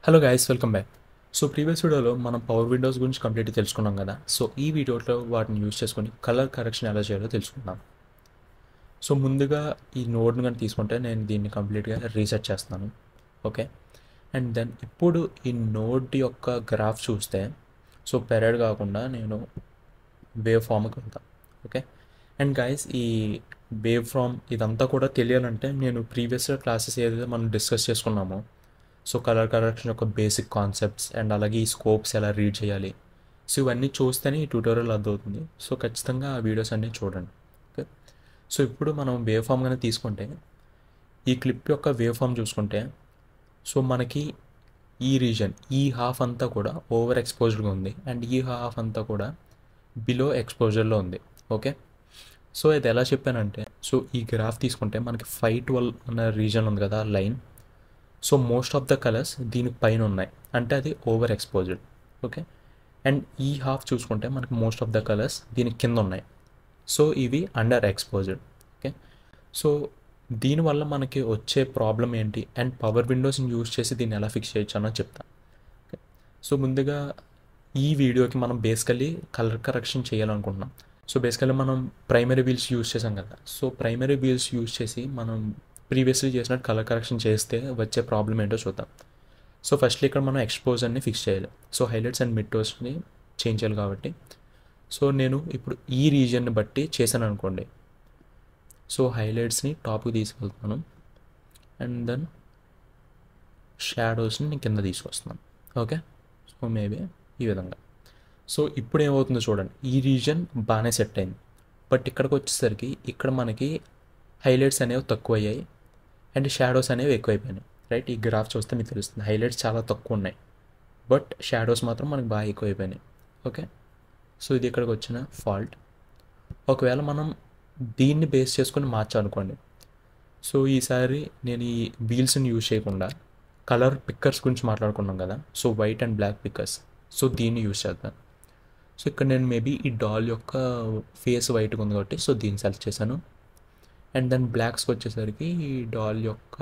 Hello guys, welcome back. So previous వీడియోలో మనం power Windows గురించి కంప్లీట్గా తెలుసుకున్నాం కదా. సో ఈ వీడియోలో వాటిని యూజ్ చేసుకొని కలర్ కరెక్షన్ ఎలా చేయాలో తెలుసుకుందాం. సో ముందుగా ఈ నోడ్ని కానీ తీసుకుంటే నేను దీన్ని కంప్లీట్గా రీసెట్ చేస్తున్నాను. ఓకే, అండ్ దెన్ ఇప్పుడు ఈ నోడ్ యొక్క గ్రాఫ్ చూస్తే సో పెరేడ్ కాకుండా నేను వేవ్ ఫామ్కి వెళ్తాను. ఓకే, అండ్ గైస్ ఈ వేవ్ ఫామ్ ఇదంతా కూడా తెలియాలంటే నేను ప్రీవియస్ క్లాసెస్ ఏదైతే మనం డిస్కస్ చేసుకున్నామో సో కలర్ కరెక్షన్ యొక్క బేసిక్ కాన్సెప్ట్స్ అండ్ అలాగే ఈ స్కోప్స్ ఎలా రీడ్ చేయాలి, సో ఇవన్నీ చూస్తేనే ఈ ట్యూటోరియల్ అర్థమవుతుంది. సో ఖచ్చితంగా ఆ వీడియోస్ అన్నీ చూడండి. ఓకే, సో ఇప్పుడు మనం వేవ్ ఫామ్ కానీ తీసుకుంటే ఈ క్లిప్ యొక్క వేవ్ ఫామ్ చూసుకుంటే సో మనకి ఈ రీజన్ ఈ హాఫ్ అంతా కూడా ఓవర్ ఎక్స్పోజ్డ్గా ఉంది అండ్ ఈ హాఫ్ అంతా కూడా బిలో ఎక్స్పోజర్లో ఉంది. ఓకే, సో ఇది ఎలా చెప్పానంటే సో ఈ గ్రాఫ్ తీసుకుంటే మనకి 512 అన్న రీజన్ ఉంది కదా line. So most of the colours దీనికి పైన ఉన్నాయి అంటే అది ఓవర్ ఎక్స్పోజ్డ్. ఓకే, అండ్ ఈ హాఫ్ చూసుకుంటే మనకి మోస్ట్ ఆఫ్ ద కలర్స్ దీనికి కింద ఉన్నాయి సో ఇవి అండర్ ఎక్స్పోజ్డ్. ఓకే, సో దీనివల్ల మనకి వచ్చే ప్రాబ్లం ఏంటి అండ్ పవర్ విండోస్ని యూజ్ చేసి దీన్ని ఎలా ఫిక్స్ చేయొచ్చు అన్నది చెప్తాను. ఓకే, సో ముందుగా ఈ వీడియోకి మనం బేసికలీ కలర్ కరెక్షన్ చేయాలనుకుంటున్నాం. సో బేసికలీ మనం ప్రైమరీ వీల్స్ యూజ్ చేసాం కదా. సో ప్రైమరీ వీల్స్ యూజ్ చేసి మనం ప్రీవియస్లీ చేసినట్టు కలర్ కరెక్షన్ చేస్తే వచ్చే ప్రాబ్లం ఏంటో చూద్దాం. సో ఫస్ట్లీ ఇక్కడ మనం ఎక్స్పోజర్ని ఫిక్స్ చేయాలి. సో హైలైట్స్ అండ్ మిడ్ టోన్స్ని చేంజ్ చేయాలి కాబట్టి సో నేను ఇప్పుడు ఈ రీజియన్ని బట్టి చేశాను అనుకోండి. సో హైలైట్స్ని టాప్కి తీసుకెళ్తాను అండ్ దెన్ షాడోస్ని నేను కింద తీసుకొస్తున్నాను. ఓకే, సో మేబీ ఈ విధంగా. సో ఇప్పుడు ఏమవుతుందో చూడండి, ఈ రీజియన్ బాగానే సెట్ అయింది. బట్ ఇక్కడికి వచ్చేసరికి ఇక్కడ మనకి హైలైట్స్ అనేవి తక్కువ అయ్యాయి అండ్ షాడోస్ అనేవి ఎక్కువైపోయినాయి. రైట్, ఈ గ్రాఫ్ చూస్తే మీకు తెలుస్తుంది హైలైట్స్ చాలా తక్కువ ఉన్నాయి బట్ షాడోస్ మాత్రం మనకి బాగా ఎక్కువైపోయినాయి. ఓకే, సో ఇది ఇక్కడికి వచ్చిన ఫాల్ట్. ఒకవేళ మనం దీన్ని బేస్ చేసుకొని మార్చాలనుకోండి. సో ఈసారి నేను ఈ వీల్స్ని యూజ్ చేయకుండా కలర్ పిక్కర్స్ గురించి మాట్లాడుకున్నాం కదా. So white and black pickers, so దీన్ని యూజ్ చేద్దాం. సో ఇక్కడ నేను మేబీ ఈ డాల్ యొక్క ఫేస్ వైట్గా ఉంది కాబట్టి సో దీన్ని సెలెక్ట్ చేశాను. అండ్ దెన్ బ్లాక్స్కి వచ్చేసరికి ఈ డాల్ యొక్క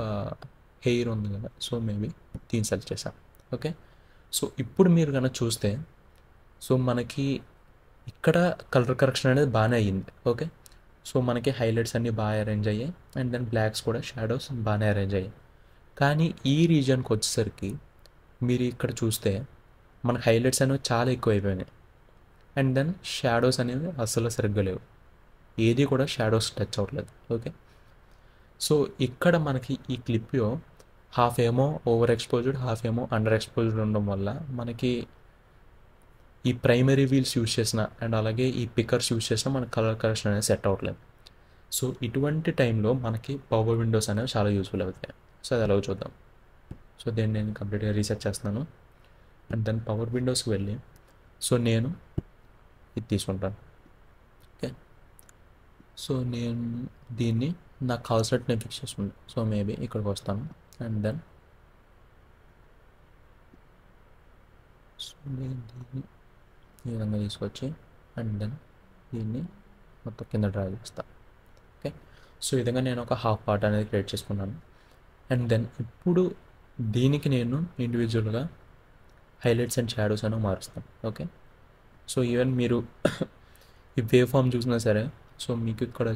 హెయిర్ ఉంది కదా సో మేబీ దీన్ని సెలెక్ట్ చేశాను. ఓకే, సో ఇప్పుడు మీరు కనుక చూస్తే సో మనకి ఇక్కడ కలర్ కరెక్షన్ అనేది బాగానే అయ్యింది. ఓకే, సో మనకి హైలైట్స్ అన్నీ బాగా అరేంజ్ అయ్యాయి అండ్ దెన్ బ్లాక్స్ కూడా షాడోస్ బాగానే అరేంజ్ అయ్యాయి. కానీ ఈ రీజన్కి వచ్చేసరికి మీరు ఇక్కడ చూస్తే మన హైలైట్స్ అనేవి చాలా ఎక్కువ అయిపోయినాయి అండ్ దెన్ షాడోస్ అనేవి అసలు సరిగ్గా లేవు, ఏది కూడా షాడోస్ టచ్ అవ్వట్లేదు. ఓకే, సో ఇక్కడ మనకి ఈ క్లిప్లో హాఫ్ ఏమో ఓవర్ ఎక్స్పోజ్డ్ హాఫ్ ఏమో అండర్ ఎక్స్పోజ్డ్ ఉండడం వల్ల మనకి ఈ ప్రైమరీ వీల్స్ యూజ్ చేసిన అండ్ అలాగే ఈ పిక్కర్స్ యూజ్ చేసిన మనకి కలర్ కరెక్షన్ అనేది సెట్ అవ్వట్లేదు. సో ఇటువంటి టైంలో మనకి పవర్ విండోస్ అనేవి చాలా యూస్ఫుల్ అవుతాయి. సో అది ఎలాగో చూద్దాం. సో దీన్ని నేను కంప్లీట్గా రీసెట్ చేస్తున్నాను అండ్ దెన్ పవర్ విండోస్కి వెళ్ళి సో నేను ఇది తీసుకుంటాను. ఓకే, సో నేను దీన్ని నాకు కావాల్సినట్టు నేను ఫిక్స్ చేసుకుంటాను. సో మేబీ ఇక్కడికి వస్తాను అండ్ దెన్ సో నేను దీన్ని ఈ విధంగా తీసుకొచ్చి అండ్ దెన్ దీన్ని మొత్తం కింద డ్రా చేస్తాను. ఓకే, సో ఈ విధంగా నేను ఒక హాఫ్ పార్ట్ అనేది క్రియేట్ చేసుకున్నాను అండ్ దెన్ ఇప్పుడు దీనికి నేను ఇండివిజువల్గా హైలైట్స్ అండ్ షాడోస్ అనేవి మారుస్తాను. ఓకే, సో ఈవెన్ మీరు ఈ వేవ్ ఫామ్ చూసినా సరే సో మీకు ఇక్కడ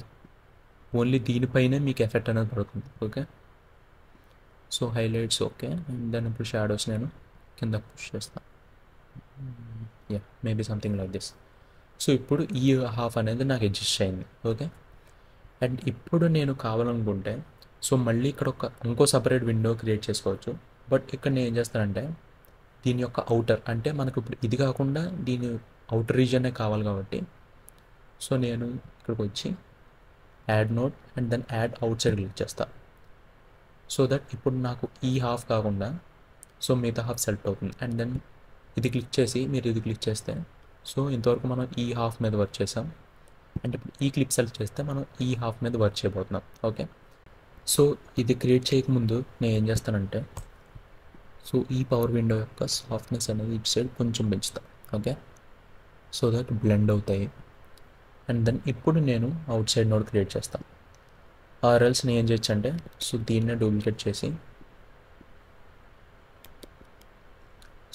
ఓన్లీ దీనిపైనే మీకు ఎఫెక్ట్ అనేది పడుతుంది. Okay, so highlights okay and then ఇప్పుడు షాడోస్ నేను కింద పుష్ చేస్తాను. Yeah, maybe something like this. So ఇప్పుడు ఈ హాఫ్ అనేది నాకు అడ్జస్ట్ అయింది. ఓకే, అండ్ ఇప్పుడు నేను కావాలనుకుంటే సో మళ్ళీ ఇక్కడ ఇంకో సపరేట్ విండో క్రియేట్ చేసుకోవచ్చు. బట్ ఇక్కడ నేను ఏం చేస్తానంటే దీని యొక్క అవుటర్ అంటే మనకు ఇప్పుడు ఇది కాకుండా దీని అవుటర్ రీజనే కావాలి కాబట్టి సో నేను ఇక్కడికి వచ్చి add node and then add outside click చేస్తాను. సో దట్ ఇప్పుడు నాకు ఈ హాఫ్ కాకుండా సో మిగతా హాఫ్ సెలెక్ట్ అవుతుంది అండ్ దెన్ ఇది క్లిక్ చేసి మీరు ఇది క్లిక్ చేస్తే సో ఇంతవరకు మనం ఈ హాఫ్ మీద వర్క్ చేసాం అండ్ ఇప్పుడు ఈ క్లిప్ సెలెక్ట్ చేస్తే మనం ఈ హాఫ్ మీద వర్క్ చేయబోతున్నాం. ఓకే, సో ఇది క్రియేట్ చేయకముందు నేను ఏం చేస్తానంటే సో ఈ పవర్ విండో యొక్క సాఫ్ట్నెస్ అనేది ఇటు సైడ్ కొంచెం పెంచుతాను. ఓకే, సో దట్ బ్లెండ్ అవుతాయి అండ్ దెన్ ఇప్పుడు నేను అవుట్ సైడ్ నోడ్ క్రియేట్ చేస్తాను. ఆర్ఎల్స్ నేను ఏం చేయొచ్చు అంటే సో దీన్నే డూప్లికేట్ చేసి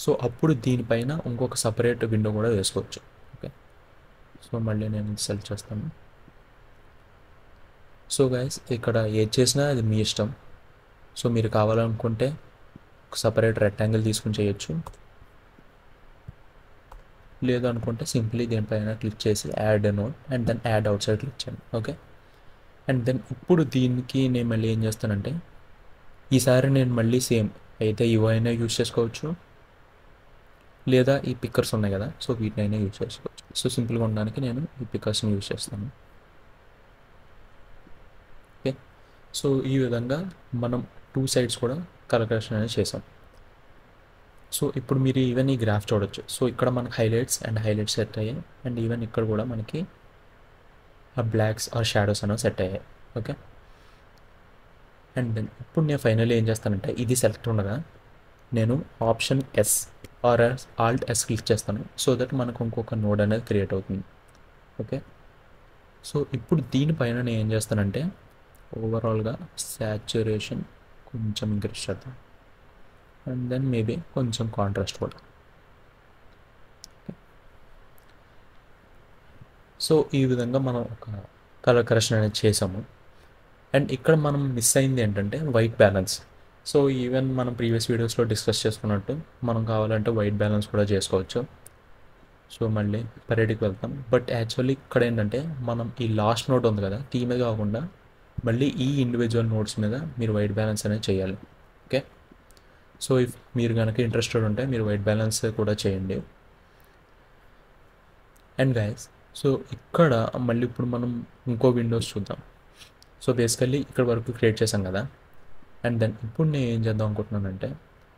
సో అప్పుడు దీనిపైన ఇంకొక సపరేట్ విండో కూడా వేసుకోవచ్చు. ఓకే, సో మళ్ళీ నేను సెలెక్ట్ చేస్తాను. సో గైస్ ఇక్కడ ఏది చేసినా అది మీ ఇష్టం. సో మీరు కావాలనుకుంటే ఒక సపరేట్ రెక్టాంగిల్ తీసుకుని చేయొచ్చు, లేదు అనుకుంటే సింప్లీ దీనిపైన క్లిక్ చేసి add node and then add outside click చేయండి. ఓకే, అండ్ దెన్ ఇప్పుడు దీనికి నేను మళ్ళీ ఏం చేస్తానంటే ఈసారి నేను మళ్ళీ సేమ్ అయితే ఇవైనా యూజ్ చేసుకోవచ్చు, లేదా ఈ పిక్కర్స్ ఉన్నాయి కదా, సో వీటినైనా యూజ్ చేసుకోవచ్చు. సో సింపుల్గా ఉండడానికి నేను ఈ పిక్కర్స్ని యూజ్ చేస్తాను. ఓకే, సో ఈ విధంగా మనం 2 సైడ్స్ కూడా కలర్ కరెక్షన్ అనేది చేసాం. సో ఇప్పుడు మీరు ఈవెన్ ఈ గ్రాఫ్ చూడొచ్చు. సో ఇక్కడ మనకి హైలైట్స్ అండ్ హైలైట్స్ సెట్ అయ్యాయి, అండ్ ఈవెన్ ఇక్కడ కూడా మనకి ఆ బ్లాక్స్ ఆర్ షాడోస్ అనేవి సెట్ అయ్యాయి. ఓకే, అండ్ దెన్ ఇప్పుడు నేను ఫైనల్లీ ఏం చేస్తానంటే ఇది సెలెక్ట్ ఉండగా నేను option S or alt S click చేస్తాను, సో దట్ మనకు ఇంకొక నోడ్ అనేది క్రియేట్ అవుతుంది. ఓకే, సో ఇప్పుడు దీనిపైన నేను ఏం చేస్తానంటే ఓవరాల్గా శాచురేషన్ కొంచెం ఇంక్రీజ్ చేద్దాం, అండ్ దెన్ మేబీ కొంచెం కాంట్రాస్ట్ కూడా. సో ఈ విధంగా మనం ఒక కలర్ కరెక్షన్ అనేది చేసాము. అండ్ ఇక్కడ మనం మిస్ అయింది ఏంటంటే వైట్ బ్యాలెన్స్. సో ఈవెన్ మనం ప్రీవియస్ వీడియోస్లో డిస్కస్ చేసుకున్నట్టు మనం కావాలంటే వైట్ బ్యాలెన్స్ కూడా చేసుకోవచ్చు. సో మళ్ళీ పరేడ్కి వెళ్తాం, బట్ యాక్చువల్లీ ఇక్కడ ఏంటంటే మనం ఈ లాస్ట్ నోట్ ఉంది కదా దీని మీద కాకుండా మళ్ళీ ఈ ఇండివిజువల్ నోట్స్ మీద మీరు వైట్ బ్యాలెన్స్ అనేది చేయాలి. ఓకే, సో ఇఫ్ మీరు కనుక ఇంట్రెస్టెడ్ ఉంటే మీరు వైట్ బ్యాలెన్స్ కూడా చేయండి. అండ్ గైస్, సో ఇక్కడ మళ్ళీ ఇప్పుడు మనం ఇంకో విండోస్ చూద్దాం. సో బేసికల్లీ ఇక్కడ వరకు క్రియేట్ చేశాం కదా, అండ్ దెన్ ఇప్పుడు నేను ఏం చేద్దాం అనుకుంటున్నానంటే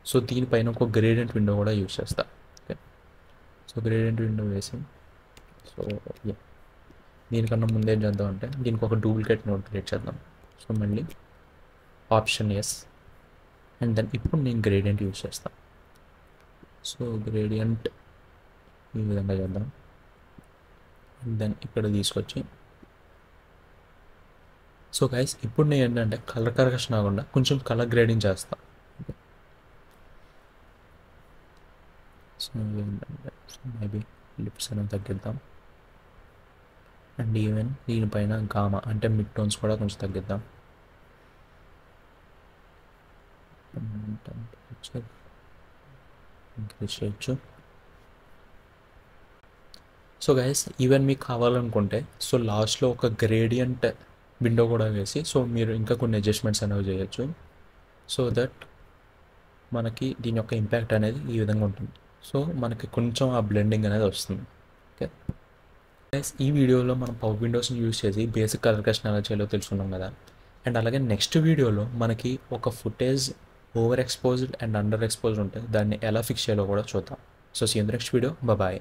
సో దీనిపైన ఒక గ్రేడియంట్ విండో కూడా యూజ్ చేస్తా. ఓకే, సో గ్రేడియంట్ విండో వేసి సో దీనికన్నా ముందు ఏం చేద్దాం అంటే దీనికి ఒక డూప్లికేట్ నోడ్ క్రియేట్ చేద్దాం. సో మళ్ళీ ఆప్షన్ ఎస్, అండ్ దెన్ ఇప్పుడు నేను గ్రేడియంట్ యూజ్ చేస్తాను. సో గ్రేడియంట్ ఈ విధంగా చేద్దాం, అండ్ దెన్ ఇక్కడ తీసుకొచ్చి సో గైస్ ఇప్పుడు నేను ఏంటంటే కలర్ కరెక్షన్ కాకుండా కొంచెం కలర్ గ్రేడింగ్ చేస్తాను. సో ఏంటంటే మేబీ లిప్స్ అనేది తగ్గిద్దాం, అండ్ ఈవెన్ దీనిపైన గామా అంటే మిడ్ టోన్స్ కూడా కొంచెం తగ్గిద్దాం. ఇంక్రీజ్ చేయొచ్చు. సో గైస్ ఈవెన్ మీకు కావాలనుకుంటే సో లాస్ట్లో ఒక గ్రేడియంట్ విండో కూడా వేసి సో మీరు ఇంకా కొన్ని అడ్జస్ట్మెంట్స్ అనేవి చేయొచ్చు, సో దట్ మనకి దీని యొక్క ఇంపాక్ట్ అనేది ఈ విధంగా ఉంటుంది. సో మనకి కొంచెం ఆ బ్లెండింగ్ అనేది వస్తుంది. ఓకే గైస్, ఈ వీడియోలో మనం పవర్ విండోస్ని యూజ్ చేసి బేసిక్ కలర్ కరెక్షన్ ఎలా చేయాలో తెలుసుకున్నాం కదా. అండ్ అలాగే నెక్స్ట్ వీడియోలో మనకి ఒక footage overexposed and underexposed ఉంటే దాన్ని ఎలా ఫిక్స్ చేయాలో కూడా చూద్దాం. So see you in the next video, bye.